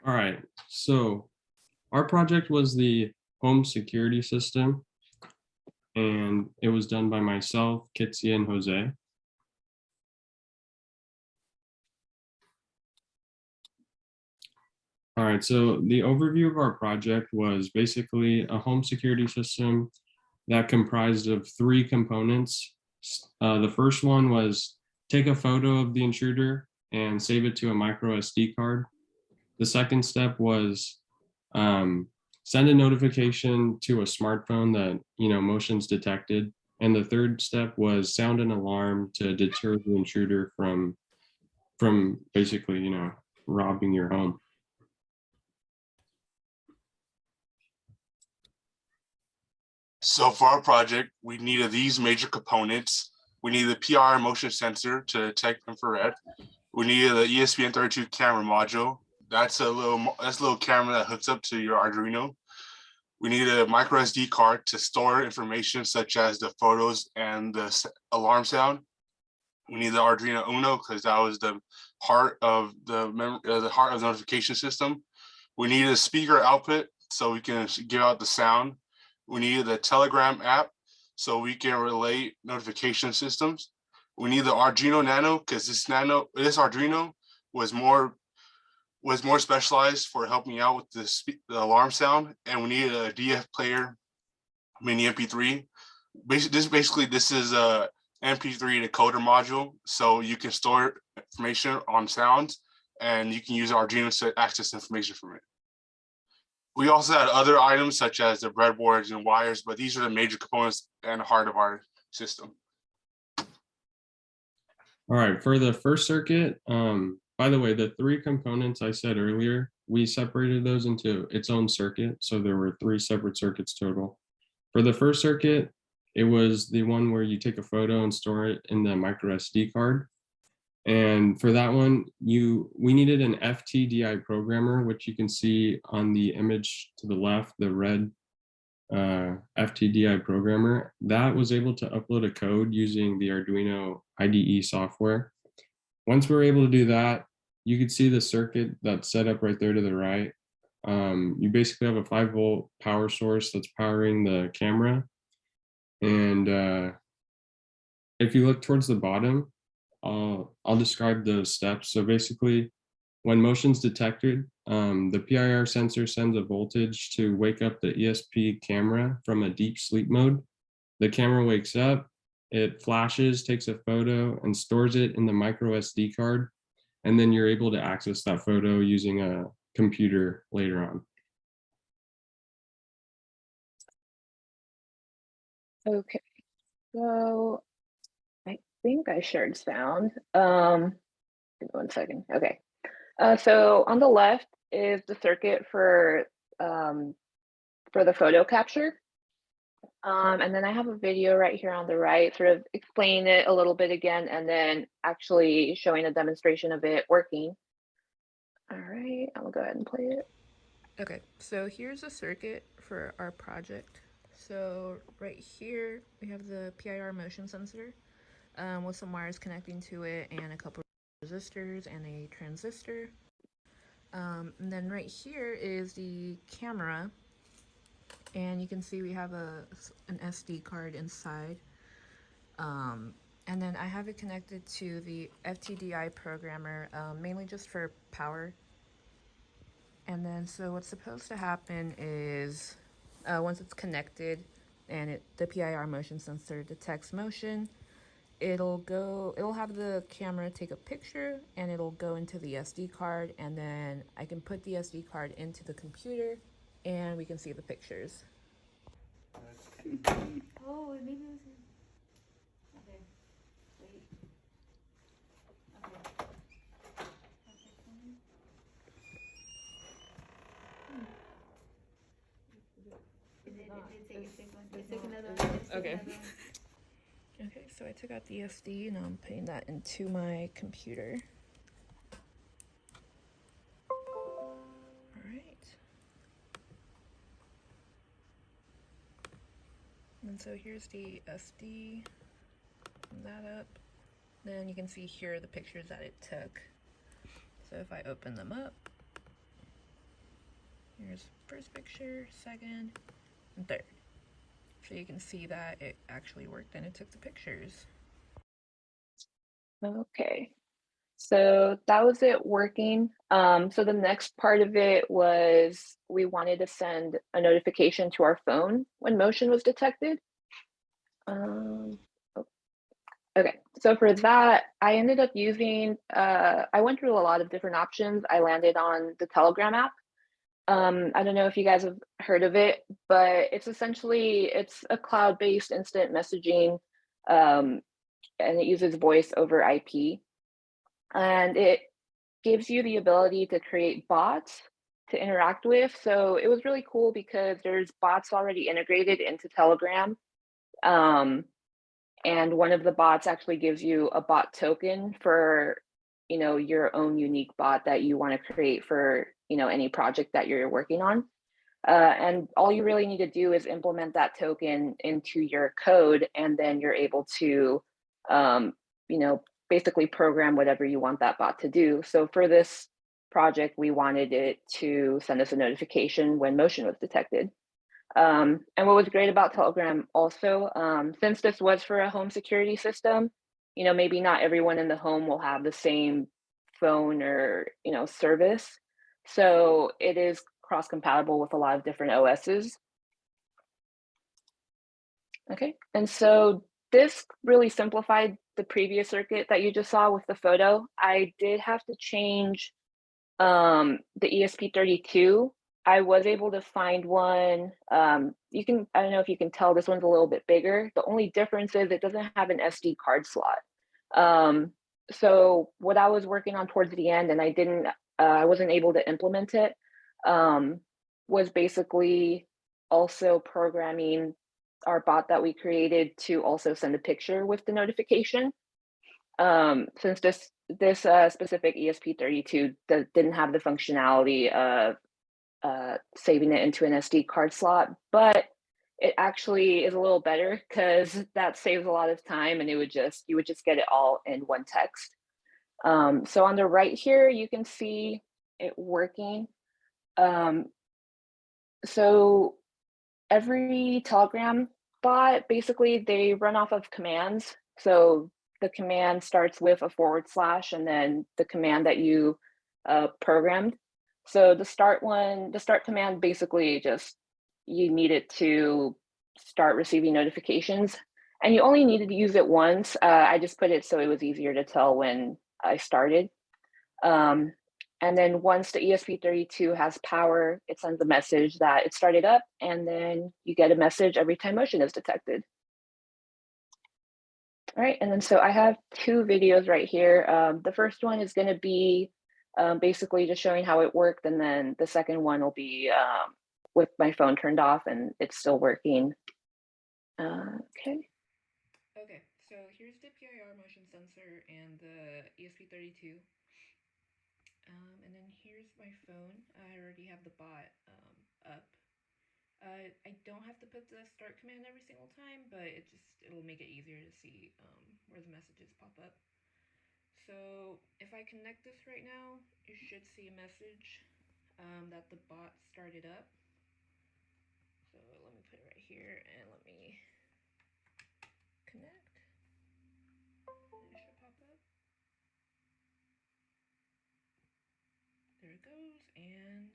All right, so our project was the home security system, and it was done by myself, Kitsia, and Jose. All right, so the overview of our project was basically a home security system that comprised of three components. The first one was take a photo of the intruder and save it to a micro SD card. The second step was send a notification to a smartphone that motion's detected. And the third step was sound an alarm to deter the intruder from basically robbing your home. So for our project, we needed these major components. We needed the PIR motion sensor to detect infrared. We needed the ESPN32 camera module. That's a little camera that hooks up to your Arduino. We needed a micro SD card to store information such as the photos and the alarm sound. We need the Arduino Uno because that was the heart of the notification system. We needed a speaker output so we can give out the sound. We needed the Telegram app so we can relay notification systems. We need the Arduino Nano because this Arduino was more specialized for helping out with the alarm sound, and we needed a DF player mini MP3. This is a MP3 decoder module, so you can store information on sounds, and you can use Arduino to access information from it. We also had other items such as the breadboards and wires, but these are the major components and heart of our system. All right, for the first circuit, by the way, the three components I said earlier, we separated those into its own circuit. So there were three separate circuits total. For the first circuit, it was the one where you take a photo and store it in the micro SD card. And for that one, we needed an FTDI programmer, which you can see on the image to the left, the red FTDI programmer. That was able to upload a code using the Arduino IDE software. Once we were able to do that, you could see the circuit that's set up right there to the right. You basically have a 5-volt power source that's powering the camera. And if you look towards the bottom, I'll describe the steps. So basically, when motion's detected, the PIR sensor sends a voltage to wake up the ESP camera from a deep sleep mode. The camera wakes up, it flashes, takes a photo, and stores it in the micro SD card. And then you're able to access that photo using a computer later on. Okay, so I think I shared sound. Give me 1 second. Okay. So on the left is the circuit for the photo capture. And then I have a video right here on the right, sort of explaining it a little bit again, and then actually showing a demonstration of it working. All right, I'll go ahead and play it. Okay, so here's a circuit for our project. So right here, we have the PIR motion sensor with some wires connecting to it and a couple of resistors and a transistor. And then right here is the camera, and you can see we have an SD card inside. And then I have it connected to the FTDI programmer, mainly just for power. And then so what's supposed to happen is once it's connected and the PIR motion sensor detects motion, it'll have the camera take a picture and it'll go into the SD card, and then I can put the SD card into the computer and we can see the pictures. Oh, maybe it was. Okay. Wait. Okay. Take another one. Okay. Okay, so I took out the SD and I'm putting that into my computer. All right. And so here's the SD. Open that up. Then you can see here the pictures that it took. So if I open them up, Here's first picture, second, and third. So you can see that it actually worked and it took the pictures. Okay, so that was it working. So the next part of it was we wanted to send a notification to our phone when motion was detected. Oh, okay, so for that, I ended up using, I went through a lot of different options. I landed on the Telegram app. I don't know if you guys have heard of it, but it's a cloud-based instant messaging, and it uses voice over IP. And it gives you the ability to create bots to interact with. So it was really cool because there's bots already integrated into Telegram. And one of the bots actually gives you a bot token for, your own unique bot that you want to create for, any project that you're working on. And all you really need to do is implement that token into your code, and then you're able to, you know, basically program whatever you want that bot to do. So for this project, we wanted it to send us a notification when motion was detected. And what was great about Telegram also, since this was for a home security system, maybe not everyone in the home will have the same phone or, service. So it is cross-compatible with a lot of different OSs. Okay, and so this really simplified the previous circuit that you just saw with the photo. I did have to change the ESP32. I was able to find one. I don't know if you can tell, this one's a little bit bigger. The only difference is it doesn't have an SD card slot. So what I was working on towards the end, and I wasn't able to implement it, was basically also programming our bot that we created to also send a picture with the notification. Since this specific ESP32 didn't have the functionality of saving it into an SD card slot, but it actually is a little better because that saves a lot of time, and you would just get it all in one text. So on the right here, you can see it working. So every Telegram bot, basically they run off of commands. So the command starts with a / and then the command that you programmed. So the start command, basically just, you need it to start receiving notifications, and you only needed to use it once. I just put it so it was easier to tell when I started. And then once the ESP32 has power, it sends a message that it started up, and then you get a message every time motion is detected. All right, and then so I have 2 videos right here. The first one is going to be basically just showing how it worked, and then the second one will be with my phone turned off and it's still working. Okay. Okay, so here's the PIR motion sensor and the ESP32. And then here's my phone. I already have the bot up. I don't have to put the start command every single time, but it'll make it easier to see where the messages pop up. So if I connect this right now, you should see a message that the bot started up. So let me put it right here and let me connect. And it should pop up. There it goes. And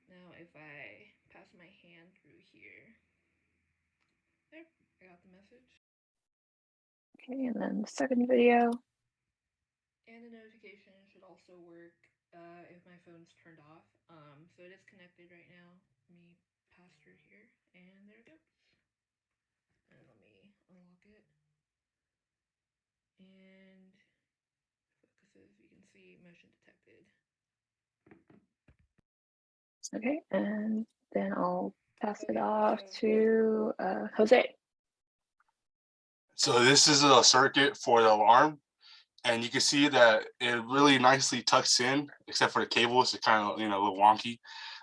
now if I pass my hand through here, there, I got the message. Okay, and then the second video. And the notification should also work if my phone's turned off. So it is connected right now. Let me pass through here, and there it goes. And let me unlock it. And focuses, you can see motion detected. Okay, and then I'll pass it Okay, off so to Jose. So this is a circuit for the alarm, and you can see that it really nicely tucks in, except for the cables. It's kind of, a little wonky,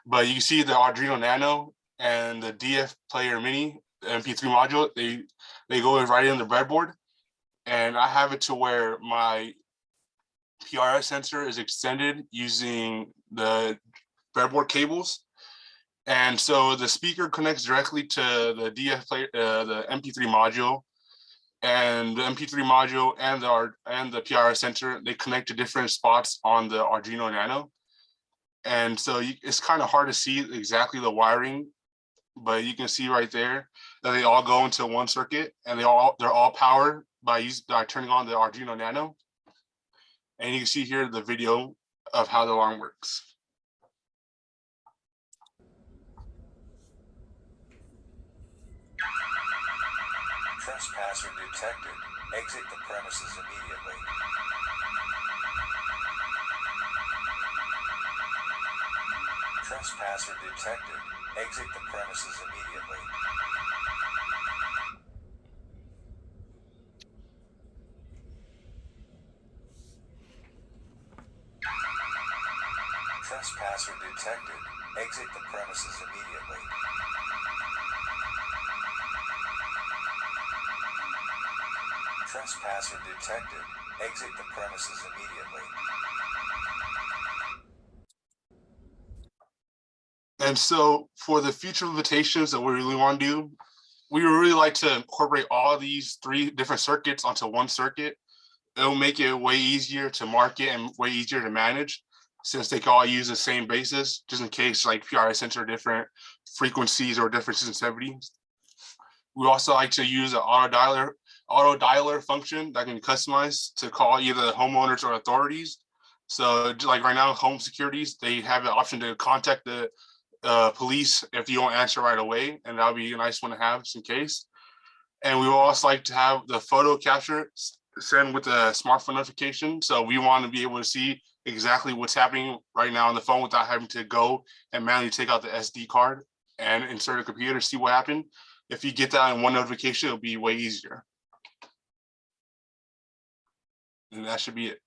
but you can see the Arduino Nano and the DF Player Mini, the MP3 module, they go right in the breadboard, and I have it to where my PRS sensor is extended using the breadboard cables. And so the speaker connects directly to the DF player, the MP3 module, and the MP3 module and the PRS sensor, they connect to different spots on the Arduino Nano. And so it's kind of hard to see exactly the wiring, but you can see right there that they all go into one circuit, and they're all powered by turning on the Arduino Nano. And you can see here the video of how the alarm works. Trespasser detected. Exit the premises immediately. Trespasser detected. Exit the premises immediately. Trespasser detected. Exit the premises immediately. Trespasser detected. Exit the premises immediately. And so for the future limitations that we really want to do, we would really like to incorporate all these 3 different circuits onto one circuit. It'll make it way easier to market and way easier to manage, since they can all use the same basis, just in case like PRS sensor different frequencies or different sensitivities. We also like to use an auto dialer function that can be customized to call either the homeowners or authorities. So like right now, home securities, they have the option to contact the police if you don't answer right away, and that would be a nice one to have just in case. And we will also like to have the photo capture send with a smartphone notification. So we want to be able to see exactly what's happening right now on the phone without having to go and manually take out the SD card and insert a computer, see what happened. If you get that in one notification, it'll be way easier. And that should be it.